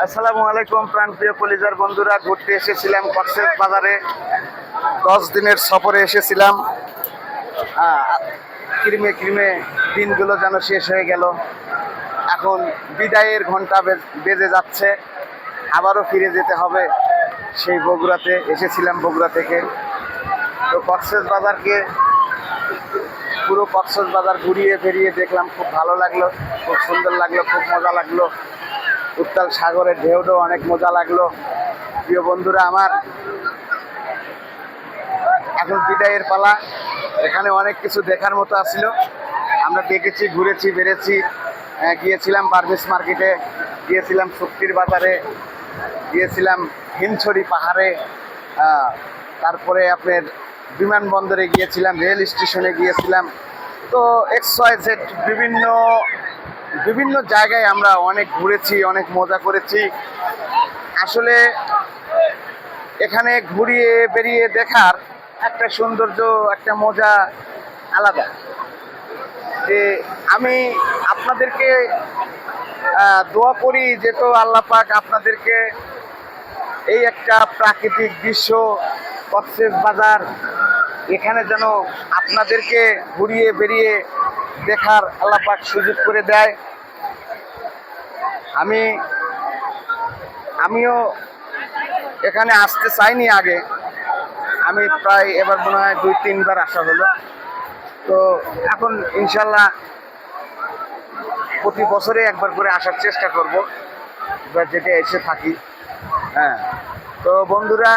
আসসালামু আলাইকুম প্রাণপ্রিয় কলিজার বন্ধুরা, ঘুরতে এসেছিলাম কক্সেস বাজারে। 10 দিনের সফরে এসেছিলাম। ক্রিমে ক্রিমে দিনগুলো যেন শেষ হয়ে গেল। এখন বিদায়ের ঘন্টা বেজে যাচ্ছে, আবারও ফিরে যেতে হবে সেই বগুড়াতে। এসেছিলাম বগুড়া থেকে। তো কক্সেস বাজারকে পুরো কক্সেস বাজার ঘুরিয়ে ফিরিয়ে দেখলাম, খুব ভালো লাগলো, খুব সুন্দর লাগলো, খুব মজা লাগলো। উত্তাল সাগরের ঢেউটাও অনেক মজা লাগলো। প্রিয় বন্ধুরা আমার, এখন বিদায়ের পালা। এখানে অনেক কিছু দেখার মতো আসছিল, আমরা দেখেছি, ঘুরেছি, বেড়েছি। গিয়েছিলাম বার্মিস মার্কেটে, গিয়েছিলাম শক্তির বাজারে, গিয়েছিলাম হিমছড়ি পাহাড়ে, তারপরে আপনার বিমানবন্দরে গিয়েছিলাম, রেল স্টেশনে গিয়েছিলাম। তো XYZ বিভিন্ন বিভিন্ন জায়গায় আমরা অনেক ঘুরেছি, অনেক মজা করেছি। আসলে এখানে ঘুরিয়ে বেরিয়ে দেখার একটা সৌন্দর্য, একটা মজা আলাদা। যে আমি আপনাদেরকে দোয়া করি যে তো আল্লাহ পাক আপনাদেরকে এই একটা প্রাকৃতিক দৃশ্য কক্সেস বাজার, এখানে যেন আপনাদেরকে ঘুরিয়ে বেরিয়ে দেখার আল্লাহ পাক সুযোগ করে দেয়। আমিও এখানে আসতে চাইনি আগে, আমি প্রায় এবার মনে হয় 2-3 বার আসা হলো। তো এখন ইনশাল্লাহ প্রতি বছরে একবার করে আসার চেষ্টা করব, যেটা এসে থাকি। হ্যাঁ, তো বন্ধুরা